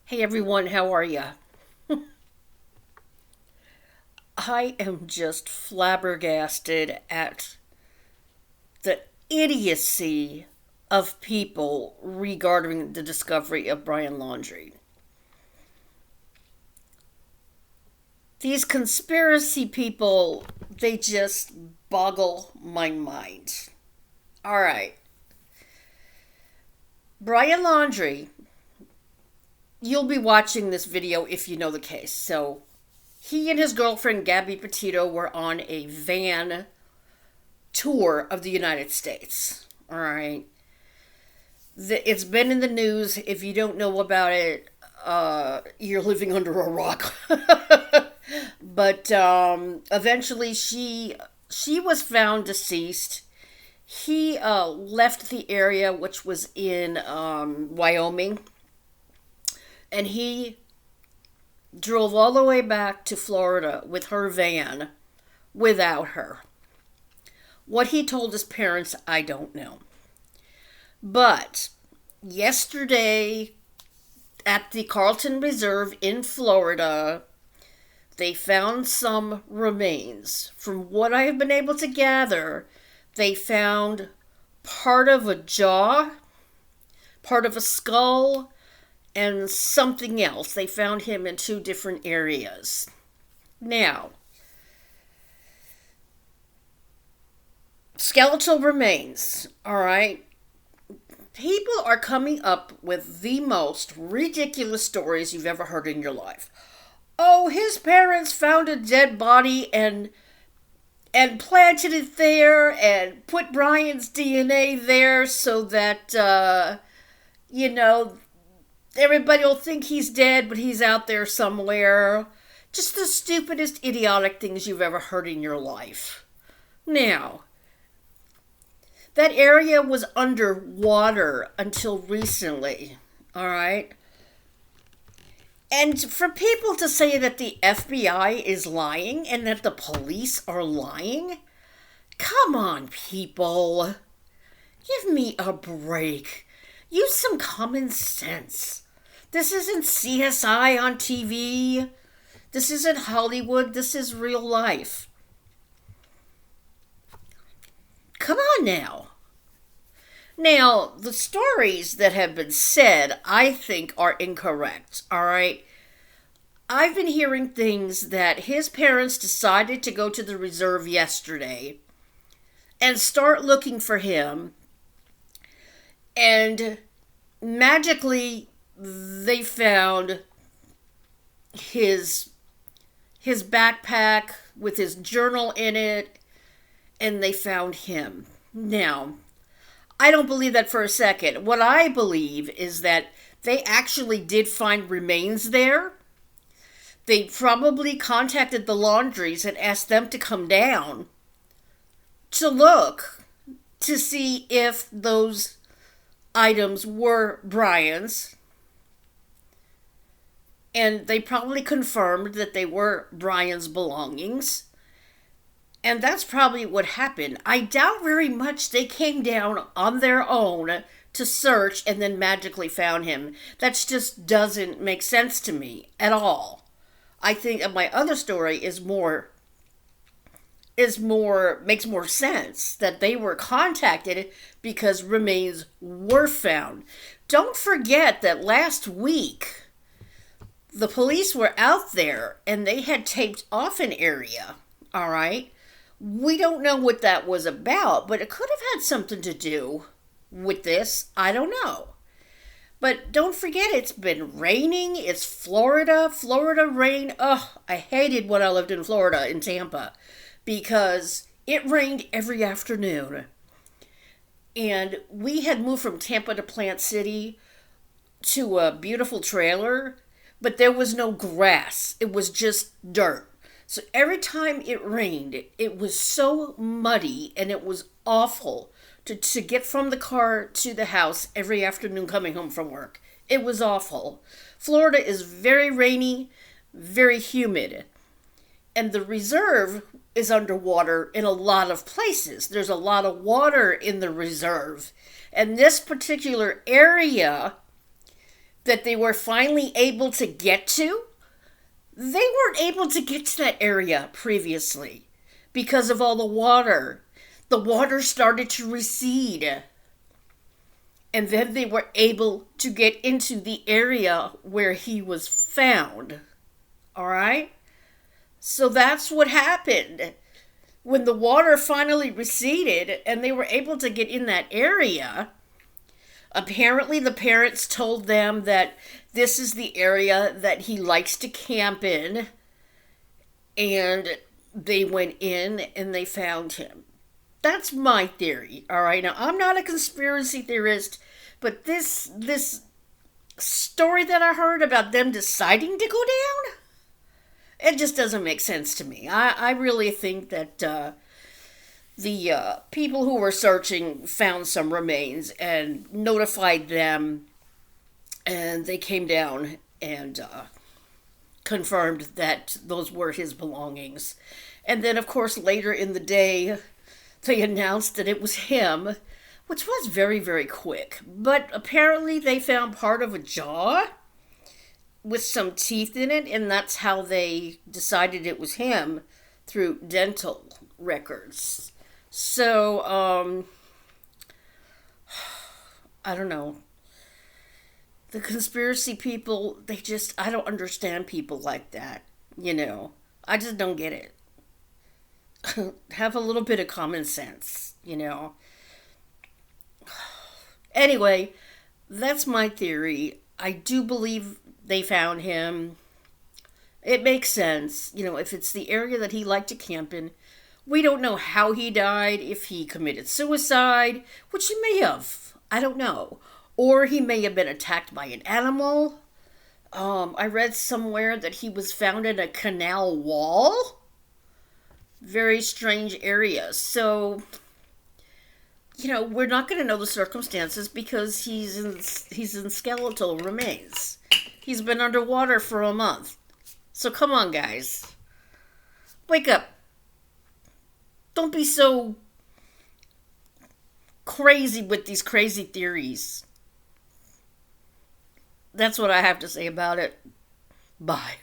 Hey everyone, how are ya? I am just flabbergasted at the idiocy of people regarding the discovery of Brian Laundrie. These conspiracy people, they just boggle my mind. All right. Brian Laundrie, you'll be watching this video if you know the case. So, he and his girlfriend Gabby Petito were on a van tour of the United States. All right. It's been in the news. If you don't know about it, you're living under a rock. But eventually, she was found deceased. He left the area, which was in Wyoming, and he drove all the way back to Florida with her van without her. What he told his parents, I don't know. But yesterday at the Carlton Reserve in Florida, they found some remains. From what I have been able to gather, they found part of a jaw, part of a skull, and something else. They found him in two different areas. Now, skeletal remains, all right? People are coming up with the most ridiculous stories you've ever heard in your life. Oh, his parents found a dead body and planted it there and put Brian's DNA there so that you know everybody will think he's dead, but he's out there somewhere. Just the stupidest, idiotic things you've ever heard in your life. Now, that area was underwater until recently, all right? And for people to say that the FBI is lying and that the police are lying, come on, people. Give me a break. Use some common sense. This isn't CSI on TV. This isn't Hollywood. This is real life. Come on now. Now, the stories that have been said, I think, are incorrect, all right? I've been hearing things that his parents decided to go to the reserve yesterday and start looking for him, and magically they found his his backpack with his journal in it, and they found him. Now, I don't believe that for a second. What I believe is that they actually did find remains there. They probably contacted the Laundries and asked them to come down to look to see if those items were Brian's. And they probably confirmed that they were Brian's belongings. And that's probably what happened. I doubt very much they came down on their own to search and then magically found him. That just doesn't make sense to me at all. I think my other story makes more sense that they were contacted because remains were found. Don't forget that last week the police were out there and they had taped off an area, all right? We don't know what that was about, but it could have had something to do with this. I don't know. But don't forget, it's been raining. It's Florida. Florida rain. Ugh, I hated when I lived in Florida, in Tampa, because it rained every afternoon. And we had moved from Tampa to Plant City to a beautiful trailer, but there was no grass. It was just dirt. So every time it rained, it was so muddy and it was awful to get from the car to the house every afternoon coming home from work. It was awful. Florida is very rainy, very humid. And the reserve is underwater in a lot of places. There's a lot of water in the reserve. And this particular area, that they were finally able to get to, they weren't able to get to that area previously because of all the water. The water started to recede. And then they were able to get into the area where he was found. All right? So that's what happened. When the water finally receded and they were able to get in that area, apparently the parents told them that this is the area that he likes to camp in. And they went in and they found him. That's my theory, all right? Now, I'm not a conspiracy theorist, but this story that I heard about them deciding to go down, it just doesn't make sense to me. I really think that the people who were searching found some remains and notified them, and they came down and confirmed that those were his belongings. And then, of course, later in the day, they announced that it was him, which was very, very quick. But apparently they found part of a jaw with some teeth in it, and that's how they decided it was him through dental records. So, I don't know. The conspiracy people, I don't understand people like that, you know. I just don't get it. Have a little bit of common sense, you know. Anyway, that's my theory. I do believe they found him. It makes sense, you know, if it's the area that he liked to camp in. We don't know how he died, if he committed suicide, which he may have. I don't know. Or he may have been attacked by an animal. I read somewhere that he was found in a canal wall. Very strange area. So, you know, we're not going to know the circumstances because he's in skeletal remains. He's been underwater for a month. So come on, guys. Wake up. Don't be so crazy with these crazy theories. That's what I have to say about it. Bye.